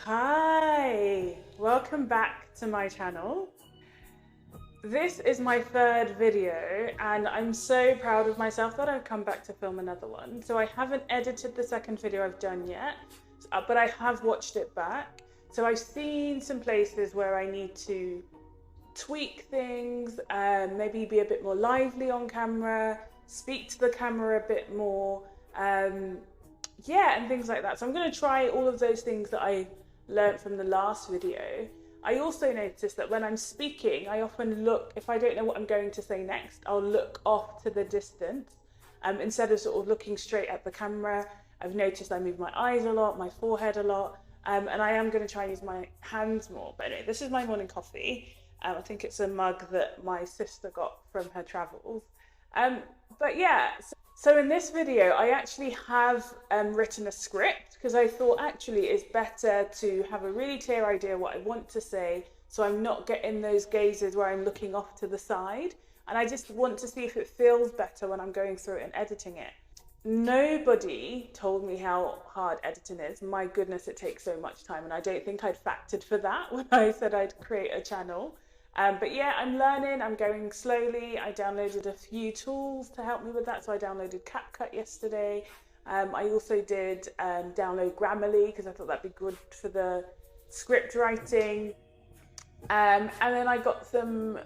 Hi, welcome back to my channel. This is my third video and I'm so proud of myself that I've come back to film another one. So I haven't edited the second video I've done yet, but I have watched it back. So I've seen some places where I need to tweak things, maybe be a bit more lively on camera, speak to the camera a bit more, and things like that. So I'm going to try all of those things that I learned from the last video. I also noticed that when I'm speaking, I often look, if I don't know what I'm going to say next, I'll look off to the distance instead of sort of looking straight at the camera. I've noticed I move my eyes a lot, my forehead a lot, and I am going to try and use my hands more. But anyway, this is my morning coffee. I think it's a mug that my sister got from her travels. So in this video, I actually have written a script because I thought actually it's better to have a really clear idea what I want to say, so I'm not getting those gazes where I'm looking off to the side. And I just want to see if it feels better when I'm going through it and editing it. Nobody told me how hard editing is. My goodness, it takes so much time, and I don't think I'd factored for that when I said I'd create a channel. But yeah, I'm learning, I'm going slowly. I downloaded a few tools to help me with that. So I downloaded CapCut yesterday. I also did download Grammarly because I thought that'd be good for the script writing. And then I got some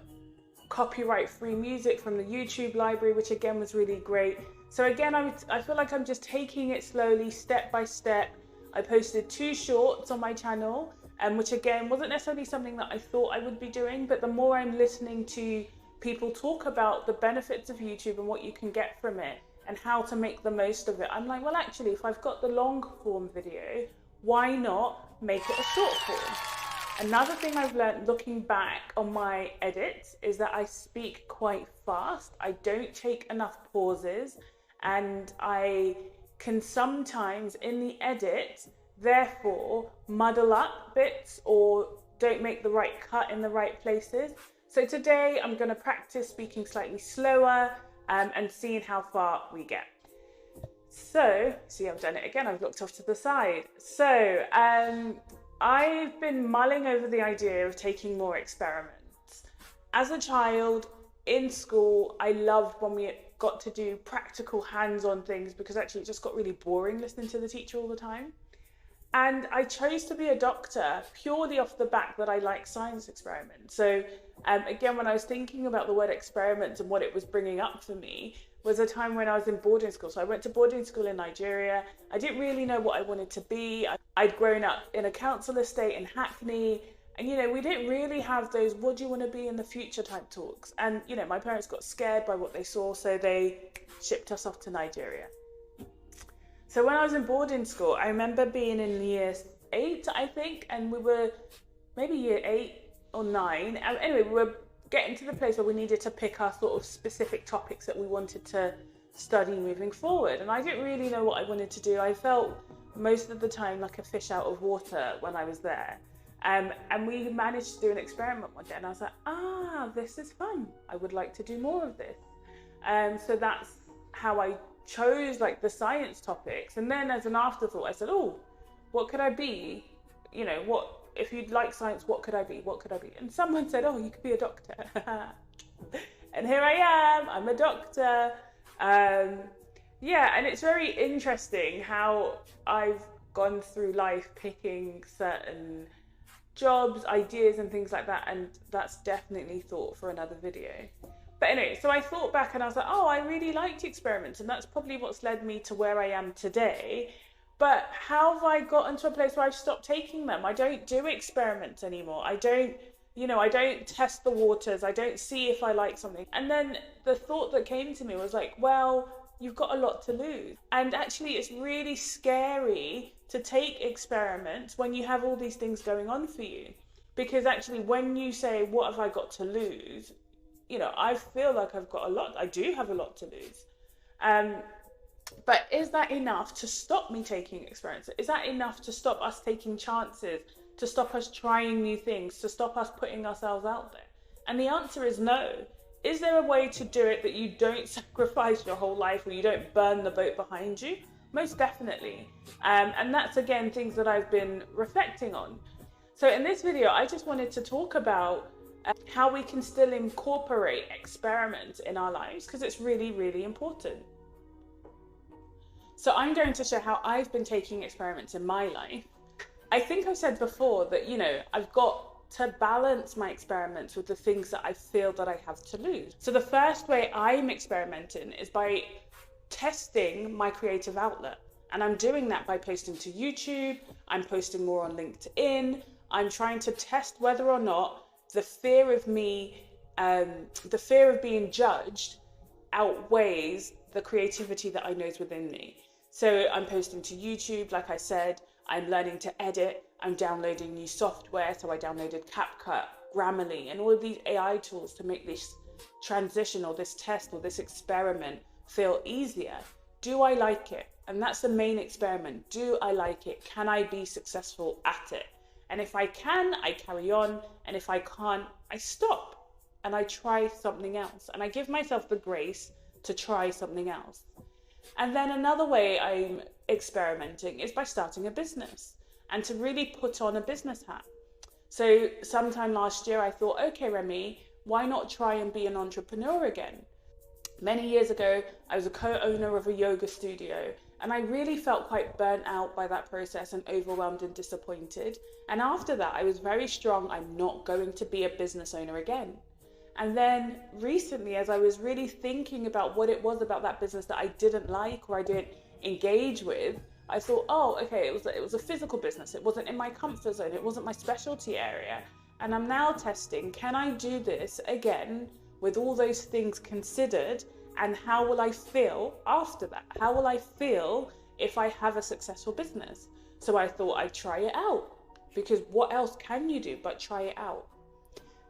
copyright-free music from the YouTube library, which again was really great. So again, I feel like I'm just taking it slowly, step by step. I posted 2 shorts on my channel, which again wasn't necessarily something that I thought I would be doing, but the more I'm listening to people talk about the benefits of YouTube and what you can get from it and how to make the most of it, I'm like, well, actually, if I've got the long form video, why not make it a short form? Another thing I've learned looking back on my edits is that I speak quite fast. I don't take enough pauses, and I can sometimes in the edit therefore muddle up bits or don't make the right cut in the right places. So today I'm going to practice speaking slightly slower and seeing how far we get. So, see, I've done it again, I've looked off to the side. So I've been mulling over the idea of taking more experiments. As a child in school, I loved when we got to do practical hands-on things because actually it just got really boring listening to the teacher all the time. And I chose to be a doctor purely off the back that I like science experiments. So again, when I was thinking about the word experiments and what it was bringing up for me was a time when I was in boarding school. So I went to boarding school in Nigeria. I didn't really know what I wanted to be. I'd grown up in a council estate in Hackney. And, you know, we didn't really have those, what do you want to be in the future type talks. And, you know, my parents got scared by what they saw, so they shipped us off to Nigeria. So when I was in boarding school, I remember being in year 8, I think, and we were maybe year 8 or 9. And anyway, we were getting to the place where we needed to pick our sort of specific topics that we wanted to study moving forward. And I didn't really know what I wanted to do. I felt most of the time like a fish out of water when I was there. And we managed to do an experiment one day, and I was like, this is fun. I would like to do more of this. So that's how I chose like the science topics. And then as an afterthought, I said, oh, what could I be? You know, what if you'd like science, what could I be? What could I be? And someone said, oh, you could be a doctor. And here I am, I'm a doctor. And it's very interesting how I've gone through life picking certain jobs, ideas and things like that, and that's definitely thought for another video. But anyway, so I thought back and I was like, oh, I really liked experiments, and that's probably what's led me to where I am today. But how have I gotten to a place where I've stopped taking them? I don't do experiments anymore. I don't test the waters. I don't see if I like something. And then the thought that came to me was like, well, you've got a lot to lose. And actually it's really scary to take experiments when you have all these things going on for you. Because actually when you say, what have I got to lose? You know, I feel like I've got a lot. I do have a lot to lose. But is that enough to stop me taking experiments? Is that enough to stop us taking chances, to stop us trying new things, to stop us putting ourselves out there? And the answer is no. Is there a way to do it that you don't sacrifice your whole life or you don't burn the boat behind you? Most definitely. And that's, again, things that I've been reflecting on. So in this video, I just wanted to talk about how we can still incorporate experiment in our lives, because it's really, really important. So I'm going to share how I've been taking experiments in my life. I think I've said before that, I've got to balance my experiments with the things that I feel that I have to lose. So the first way I'm experimenting is by testing my creative outlet. And I'm doing that by posting to YouTube. I'm posting more on LinkedIn. I'm trying to test whether or not the fear of being judged outweighs the creativity that I know is within me. So I'm posting to YouTube, like I said. I'm learning to edit. I'm downloading new software. So I downloaded CapCut, Grammarly, and all of these AI tools to make this transition or this test or this experiment feel easier. Do I like it? And that's the main experiment. Do I like it? Can I be successful at it? And if I can, I carry on. And if I can't, I stop and I try something else. And I give myself the grace to try something else. And then another way I'm experimenting is by starting a business and to really put on a business hat. So sometime last year, I thought, okay, Remy, why not try and be an entrepreneur again? Many years ago, I was a co-owner of a yoga studio, and I really felt quite burnt out by that process and overwhelmed and disappointed. And after that, I was very strong. I'm not going to be a business owner again. And then recently, as I was really thinking about what it was about that business that I didn't like or I didn't engage with, I thought, oh, okay, it was a physical business. It wasn't in my comfort zone. It wasn't my specialty area. And I'm now testing, can I do this again with all those things considered? And how will I feel after that? How will I feel if I have a successful business? So I thought I'd try it out, because what else can you do but try it out?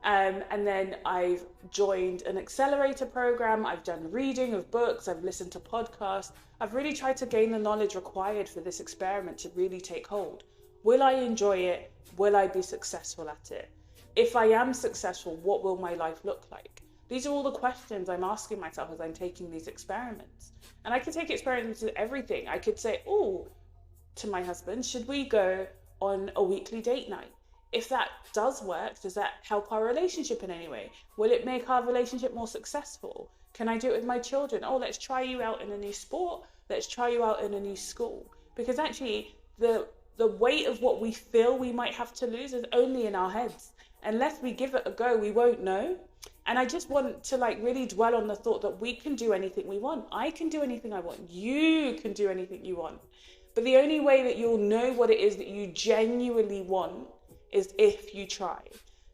And then I've joined an accelerator program. I've done reading of books. I've listened to podcasts. I've really tried to gain the knowledge required for this experiment to really take hold. Will I enjoy it? Will I be successful at it? If I am successful, what will my life look like? These are all the questions I'm asking myself as I'm taking these experiments. And I could take experiments with everything. I could say, to my husband, should we go on a weekly date night? If that does work, does that help our relationship in any way? Will it make our relationship more successful? Can I do it with my children? Let's try you out in a new sport. Let's try you out in a new school. Because actually, the weight of what we feel we might have to lose is only in our heads. Unless we give it a go, we won't know. And I just want to really dwell on the thought that we can do anything we want. I can do anything I want. You can do anything you want. But the only way that you'll know what it is that you genuinely want is if you try.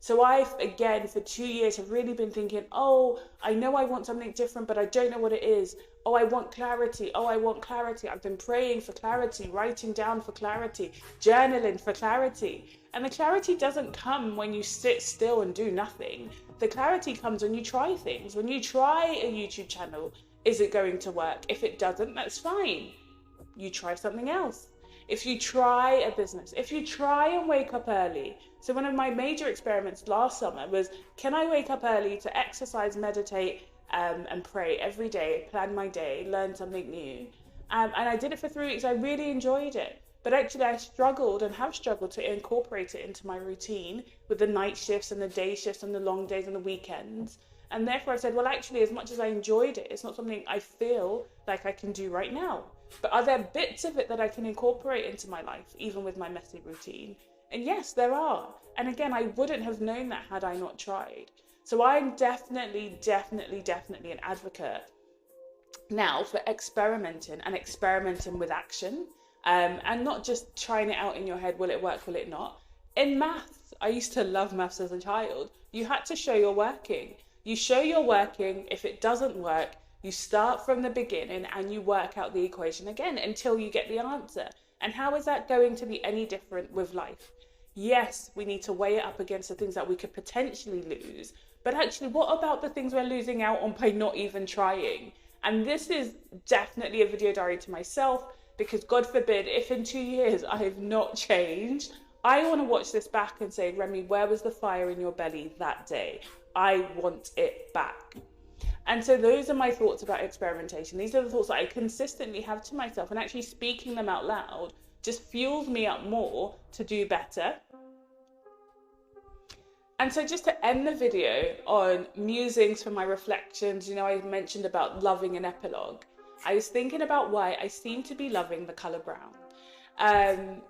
So I've, again, for 2 years have really been thinking, I know I want something different, but I don't know what it is. I want clarity. I want clarity. I've been praying for clarity, writing down for clarity, journaling for clarity. And the clarity doesn't come when you sit still and do nothing. The clarity comes when you try things. When you try a YouTube channel, is it going to work? If it doesn't, that's fine. You try something else. If you try a business, if you try and wake up early. So one of my major experiments last summer was, can I wake up early to exercise, meditate, and pray every day, plan my day, learn something new. And I did it for 3 weeks. I really enjoyed it. But actually I struggled and have struggled to incorporate it into my routine with the night shifts and the day shifts and the long days and the weekends. And therefore I said, well, actually, as much as I enjoyed it, it's not something I feel like I can do right now. But are there bits of it that I can incorporate into my life, even with my messy routine? And yes, there are. And again, I wouldn't have known that had I not tried. So I'm definitely an advocate now for experimenting with action, and not just trying it out in your head. Will it work? Will it not? In maths, I used to love maths as a child. You had to show you're working. You show you're working. If it doesn't work, you start from the beginning and you work out the equation again until you get the answer. And how is that going to be any different with life? Yes, we need to weigh it up against the things that we could potentially lose. But actually, what about the things we're losing out on by not even trying? And this is definitely a video diary to myself, because God forbid, if in 2 years I have not changed, I want to watch this back and say, Remy, where was the fire in your belly that day? I want it back. And so those are my thoughts about experimentation. These are the thoughts that I consistently have to myself, and actually speaking them out loud just fuels me up more to do better. And so just to end the video on musings for my reflections, I mentioned about loving an epilogue. I was thinking about why I seem to be loving the colour brown.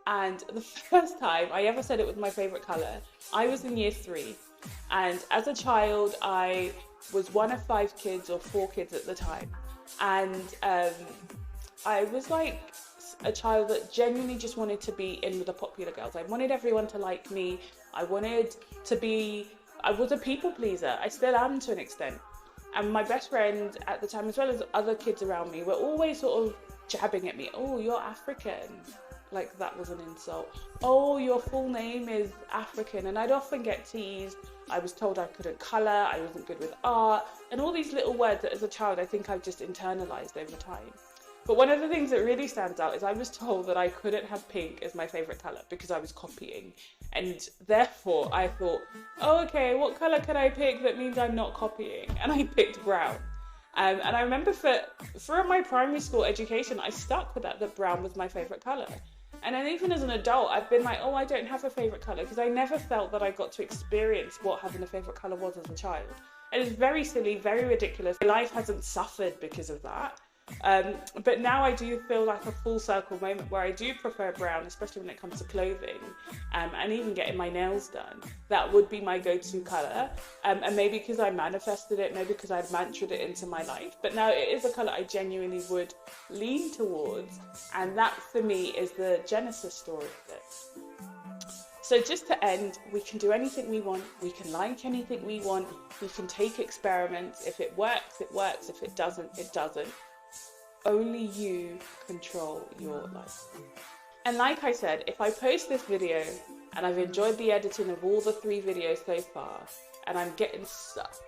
And the first time I ever said it was my favourite colour, I was in year 3. And as a child, I was one of 5 kids or 4 kids at the time. And I was like a child that genuinely just wanted to be in with the popular girls. I wanted everyone to like me. I was a people pleaser. I still am to an extent. And my best friend at the time, as well as other kids around me, were always sort of jabbing at me. Oh, you're African. Like that was an insult. Oh, your full name is African. And I'd often get teased. I was told I couldn't colour, I wasn't good with art, and all these little words that as a child I think I've just internalised over time. But one of the things that really stands out is I was told that I couldn't have pink as my favourite colour because I was copying. And therefore I thought, oh, okay, what colour can I pick that means I'm not copying? And I picked brown. And I remember for my primary school education, I stuck with that brown was my favourite colour. And then even as an adult, I've been like, oh, I don't have a favourite colour, because I never felt that I got to experience what having a favourite colour was as a child. And it's very silly, very ridiculous. My life hasn't suffered because of that. But now I do feel like a full circle moment where I do prefer brown, especially when it comes to clothing, and even getting my nails done. That would be my go-to colour, and maybe because I manifested it, maybe because I'd mantraed it into my life, but now it is a colour I genuinely would lean towards, and that for me is the genesis story of this. So just to end, we can do anything we want, we can like anything we want, we can take experiments. If it works, it works. If it doesn't, it doesn't. Only you control your life. And like I said, if I post this video and I've enjoyed the editing of all the 3 videos so far, and I'm getting sucked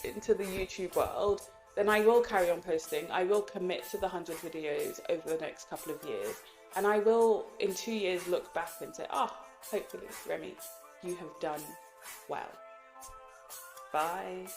into the YouTube world, then I will carry on posting. I will commit to the 100 videos over the next couple of years. And I will, in 2 years, look back and say, hopefully, Remy, you have done well. Bye.